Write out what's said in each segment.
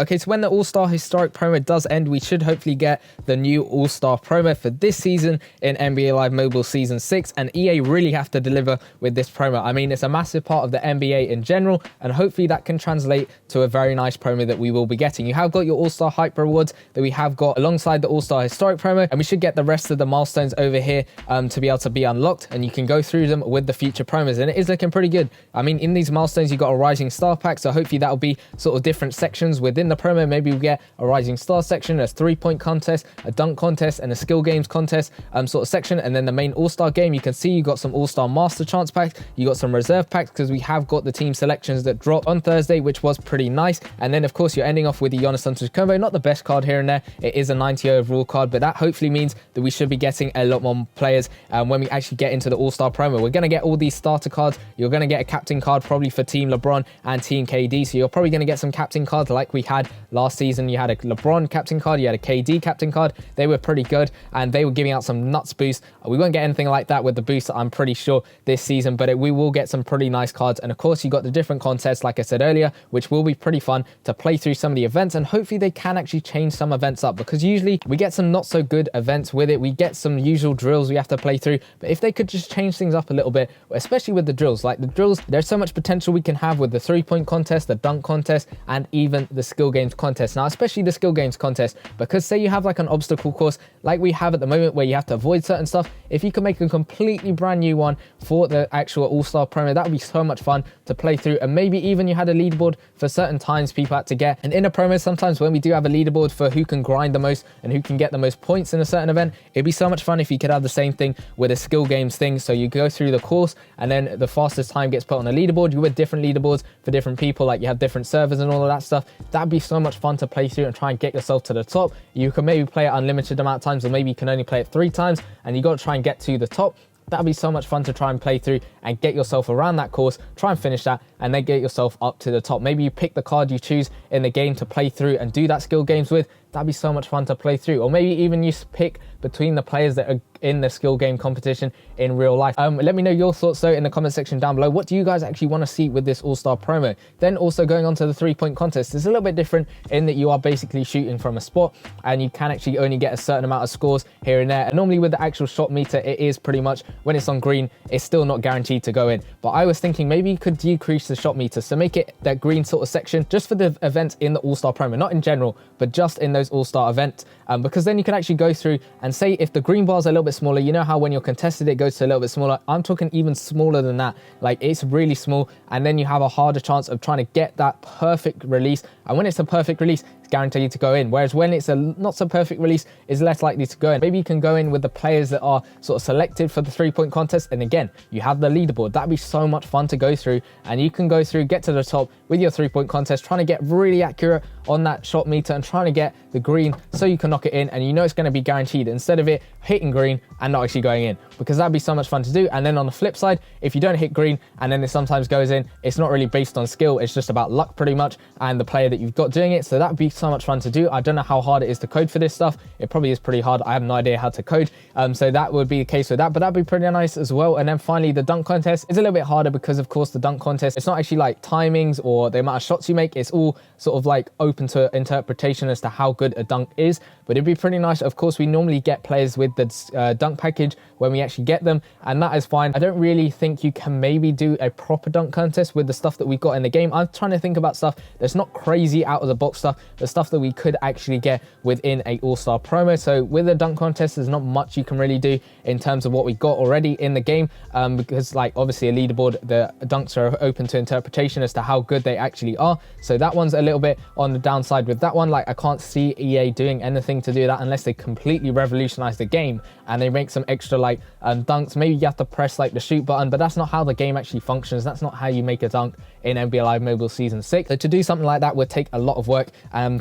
Okay, so when the All-Star Historic promo does end, we should hopefully get the new All-Star promo for this season in NBA Live Mobile Season 6, and EA really have to deliver with this promo. I mean, it's a massive part of the NBA in general, and hopefully that can translate to a very nice promo that we will be getting. You have got your All-Star Hype rewards that we have got alongside the All-Star Historic promo, and we should get the rest of the milestones over here to be able to be unlocked, and you can go through them with the future promos, and it is looking pretty good. I mean, in these milestones, you got a Rising Star pack, so hopefully that'll be sort of different sections within the promo. Maybe we get a Rising Star section, a 3-point contest, a dunk contest, and a skill games contest sort of section, and then the main All-Star game. You can see you got some All-Star Master Chance packs, you got some reserve packs, because we have got the team selections that dropped on Thursday, which was pretty nice. And then of course you're ending off with the Giannis Antetokounmpo, not the best card here and there. It is a 90 overall card, but that hopefully means that we should be getting a lot more players when we actually get into the All-Star promo. We're going to get all these starter cards. You're going to get a captain card probably for Team LeBron and Team KD, so you're probably going to get some captain cards like we had last season. You had a LeBron captain card, you had a KD captain card. They were pretty good, and they were giving out some nuts boosts. We won't get anything like that with the boost, I'm pretty sure, this season, but we will get some pretty nice cards. And of course you got the different contests, like I said earlier, which will be pretty fun to play through some of the events, and hopefully they can actually change some events up, because usually we get some not so good events with it. We get some usual drills we have to play through, but if they could just change things up a little bit, especially with the drills, like the drills, there's so much potential we can have with the 3-point contest, the dunk contest, and even the skill games contest. Now, especially the skill games contest, because say you have like an obstacle course like we have at the moment where you have to avoid certain stuff, if you can make a completely brand new one for the actual All-Star promo, that would be so much fun to play through. And maybe even you had a leaderboard for certain times people had to get. And in a promo, sometimes when we do have a leaderboard for who can grind the most and who can get the most points in a certain event, it'd be so much fun if you could have the same thing with a skill games thing. So you go through the course, and then the fastest time gets put on a leaderboard. You with different leaderboards for different people, like you have different servers and all of that stuff. That'd be so much fun to play through and try and get yourself to the top. You can maybe play it unlimited amount of times, or maybe you can only play it 3 times, and you got to try and get to the top. That'd be so much fun to try and play through and get yourself around that course, try and finish that, and then get yourself up to the top. Maybe you pick the card you choose in the game to play through and do that skill games with. That'd be so much fun to play through. Or maybe even you pick between the players that are in the skill game competition in real life. Let me know your thoughts though in the comment section down below. What do you guys actually want to see with this All-Star promo? Then also going on to the 3-point contest, it's a little bit different in that you are basically shooting from a spot, and you can actually only get a certain amount of scores here and there. And normally with the actual shot meter, it is pretty much when it's on green, it's still not guaranteed to go in. But I was thinking maybe you could decrease the shot meter, so make it that green sort of section just for the events in the All-Star promo, not in general, but just in those All-Star events, because then you can actually go through and say if the green bar is a little bit smaller, you know how when you're contested it goes to a little bit smaller. I'm talking even smaller than that, like it's really small, and then you have a harder chance of trying to get that perfect release. And when it's a perfect release, it's guaranteed to go in, whereas when it's a not so perfect release, it's less likely to go in. Maybe you can go in with the players that are sort of selected for the 3-point contest, and again you have the leaderboard. That'd be so much fun to go through, and you can go through, get to the top with your 3-point contest, trying to get really accurate on that shot meter and trying to get the green so you can knock it in, and you know it's going to be guaranteed instead of it hitting green and not actually going in, because that'd be so much fun to do. And then on the flip side, if you don't hit green and then it sometimes goes in, it's not really based on skill, it's just about luck pretty much and the player that you've got doing it. So that'd be so much fun to do. I don't know how hard it is to code for this stuff. It probably is pretty hard. I have no idea how to code, so that would be the case with that, but that'd be pretty nice as well. And then finally, the dunk contest is a little bit harder because of course the dunk contest, it's not actually like timings or the amount of shots you make, it's all sort of like open to interpretation as to how good a dunk is. But it'd be pretty nice. Of course, we normally get players with the dunk package when we actually get them, and that is fine. I don't really think you can maybe do a proper dunk contest with the stuff that we got in the game. I'm trying to think about stuff that's not crazy out of the box stuff, the stuff that we could actually get within a All-Star promo. So with the dunk contest, there's not much you can really do in terms of what we got already in the game, because like obviously a leaderboard, the dunks are open to interpretation as to how good they actually are. So that one's a little bit on the downside with that one. Like I can't see EA doing anything to do that unless they completely revolutionize the game and they make some extra like dunks. Maybe you have to press like the shoot button, but that's not how the game actually functions. That's not how you make a dunk in NBA Live Mobile Season 6. So to do something like that would take a lot of work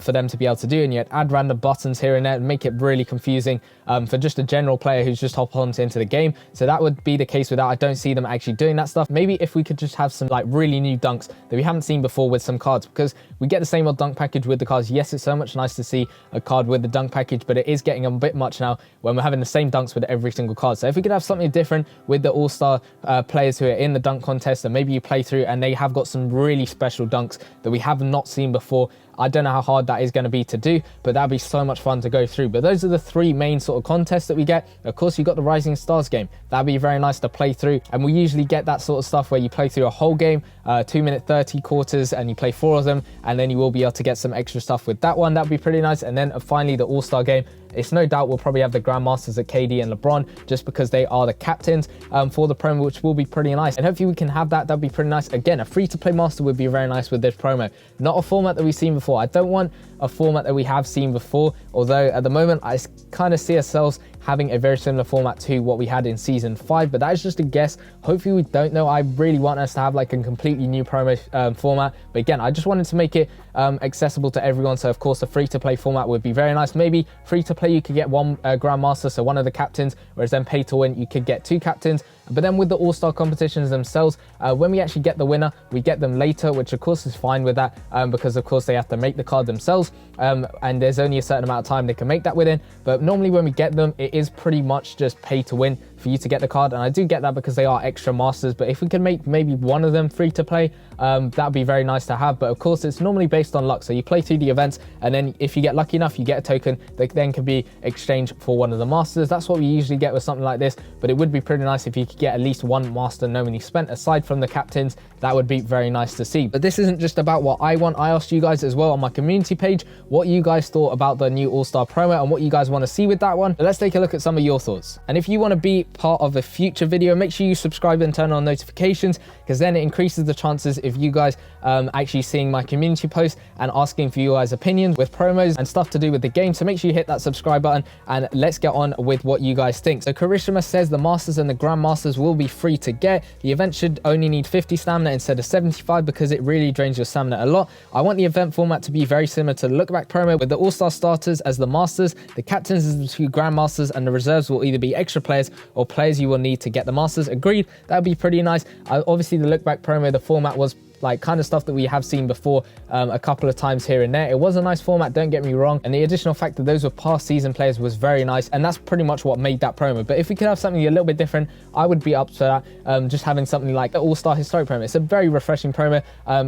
for them to be able to do, and yet add random buttons here and there and make it really confusing for just a general player who's just hopped on into the game. So that would be the case with that. I don't see them actually doing that stuff. Maybe if we could just have some like really new dunks that we haven't seen before with some cards, because we get the same old dunk package with the cards. Yes, it's so much nice to see a card with the dunk package, but it is getting a bit much now when we're having the same dunks with every single card. So if we could have something different with the All-Star players who are in the dunk contest, and maybe you play through and they have got some really special dunks that we have not seen before, I don't know how hard that is going to be to do, but that'd be so much fun to go through. But those are the three main sort of contests that we get. Of course, you got the Rising Stars game. That'd be very nice to play through, and we usually get that sort of stuff where you play through a whole game, 2-minute 30 quarters, and you play 4 of them, and then you will be able to get some extra stuff with that one. That'd be pretty nice. And then finally, the All-Star game. It's no doubt we'll probably have the Grandmasters at KD and LeBron, just because they are the captains for the promo, which will be pretty nice. And hopefully we can have that. That'd be pretty nice. Again, a free-to-play master would be very nice with this promo. Not a format that we've seen before. I don't want a format that we have seen before, although at the moment I kind of see ourselves having a very similar format to what we had in season 5, but that is just a guess. Hopefully we don't know. I really want us to have like a completely new promo format, but again, I just wanted to make it accessible to everyone. So of course the free-to-play format would be very nice. Maybe free-to-play you could get one Grandmaster, so one of the captains, whereas then pay-to-win you could get 2 captains. But then with the All-Star competitions themselves, when we actually get the winner, we get them later, which of course is fine with that, because of course they have to make the card themselves, and there's only a certain amount of time they can make that within. But normally when we get them, it is pretty much just pay to win for you to get the card, and I do get that because they are extra masters. But if we can make maybe one of them free to play, that'd be very nice to have. But of course it's normally based on luck, so you play through the events, and then if you get lucky enough, you get a token that then can be exchanged for one of the masters. That's what we usually get with something like this, but it would be pretty nice if you could get at least one master nominally spent aside from the captains. That would be very nice to see. But this isn't just about what I want. I asked you guys as well on my community page what you guys thought about the new All-Star promo and what you guys want to see with that one. But let's take a look at some of your thoughts. And if you want to be part of a future video, make sure you subscribe and turn on notifications, because then it increases the chances of you guys actually seeing my community posts and asking for you guys' opinions with promos and stuff to do with the game. So make sure you hit that subscribe button, and let's get on with what you guys think. So Karishma says the Masters and the Grandmasters will be free to get. The event should only need 50 stamina instead of 75 because it really drains your stamina a lot. I want the event format to be very similar to the Look Back promo, with the All-Star starters as the Masters, the captains as the 2 Grandmasters, and the reserves will either be extra players or players you will need to get the Masters. Agreed, that would be pretty nice. Obviously the Look Back promo, the format was like kind of stuff that we have seen before a couple of times here and there. It was a nice format, don't get me wrong, and the additional fact that those were past season players was very nice, and that's pretty much what made that promo. But if we could have something a little bit different, I would be up for that. Just having something like the All-Star Historic promo. It's a very refreshing promo.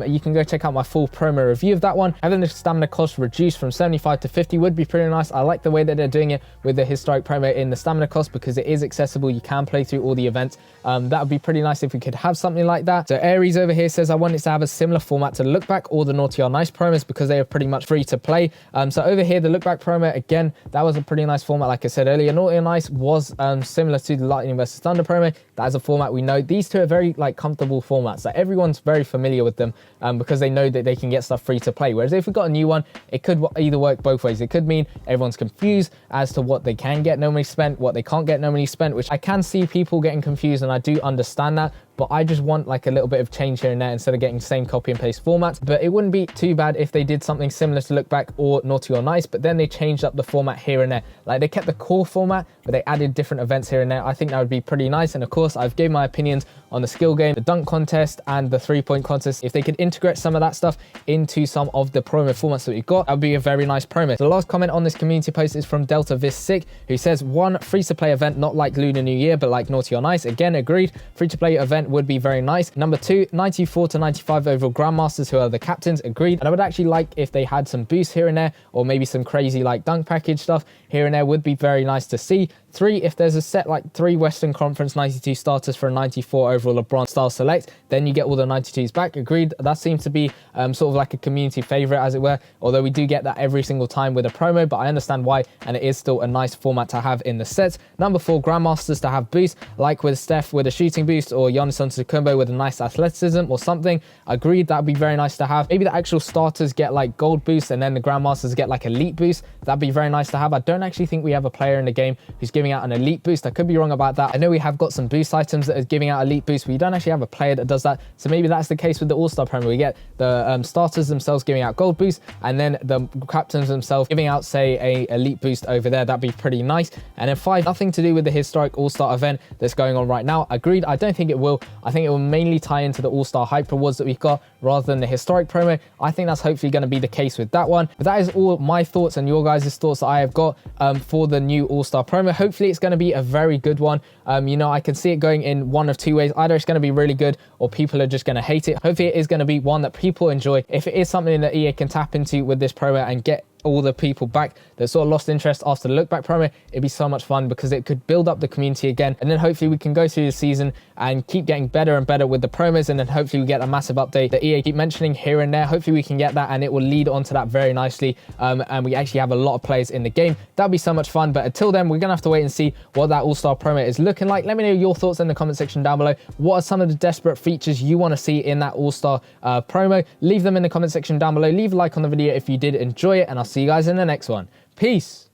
You can go check out my full promo review of that one. Having the stamina cost reduced from 75 to 50 would be pretty nice. I like the way that they're doing it with the Historic promo in the stamina cost, because it is accessible. You can play through all the events. That would be pretty nice if we could have something like that. So Aries over here says I want it to have a similar format to the Look Back or the Naughty or Nice promos, because they are pretty much free to play. So over here, the Look Back promo, again, that was a pretty nice format. Like I said earlier, Naughty or Nice was similar to the Lightning vs Thunder promo. That is a format we know. These two are very like comfortable formats. Like everyone's very familiar with them because they know that they can get stuff free to play. Whereas if we got a new one, it could either work both ways. It could mean everyone's confused as to what they can get normally spent, what they can't get normally spent, which I can see people getting confused, and I do understand that. But I just want like a little bit of change here and there instead of getting the same copy and paste formats. But it wouldn't be too bad if they did something similar to Look Back or Naughty or Nice, but then they changed up the format here and there. Like they kept the core format, but they added different events here and there. I think that would be pretty nice. And of course, I've gave my opinions on the skill game, the dunk contest, and the 3-point contest. If they could integrate some of that stuff into some of the promo formats that we've got, that would be a very nice promo. The last comment on this community post is from Delta Vis Sick, who says, 1 free-to-play event, not like Lunar New Year, but like Naughty or Nice. Again, agreed. Free-to-play event would be very nice. Number 2, 94 to 95 overall Grandmasters, who are the captains. Agreed. And I would actually like if they had some boosts here and there, or maybe some crazy like dunk package stuff here and there would be very nice to see. 3, if there's a set like 3 Western Conference 92 starters for a 94 overall LeBron style select, then you get all the 92s back. Agreed. That seems to be sort of like a community favorite, as it were, although we do get that every single time with a promo, but I understand why, and it is still a nice format to have in the sets. Number 4, Grandmasters to have boosts, like with Steph with a shooting boost, or Giannis Antetokounmpo with a nice athleticism or something. Agreed, that would be very nice to have. Maybe the actual starters get like gold boost, and then the Grandmasters get like elite boost. That'd be very nice to have. I don't actually think we have a player in the game who's giving out an elite boost. I could be wrong about that. I know we have got some boost items that are giving out elite boost, but we don't actually have a player that does that. So maybe that's the case with the All-Star promo. We get the starters themselves giving out gold boost, and then the captains themselves giving out, say, a elite boost over there. That'd be pretty nice. And then 5, nothing to do with the historic All-Star event that's going on right now. Agreed. I don't think it will, I think it will mainly tie into the All-Star Hype Rewards that we've got rather than the historic promo. I think that's hopefully going to be the case with that one. But that is all my thoughts and your guys' thoughts that I have got for the new All-Star promo. Hopefully it's going to be a very good one. You know, I can see it going in one of two ways. Either it's going to be really good or people are just going to hate it. Hopefully it is going to be one that people enjoy. If it is something that EA can tap into with this promo and get all the people back that sort of lost interest after the look back promo, it'd be so much fun because it could build up the community again, and then hopefully we can go through the season and keep getting better and better with the promos, and then hopefully we get a massive update that EA keep mentioning here and there. Hopefully we can get that and it will lead onto that very nicely, and we actually have a lot of players in the game. That'd be so much fun. But until then, we're gonna have to wait and see what that All-Star promo is looking like. Let me know your thoughts in the comment section down below. What are some of the desperate features you want to see in that All-Star promo? Leave them in the comment section down below. Leave a like on the video if you did enjoy it, and I'll see you guys in the next one. Peace.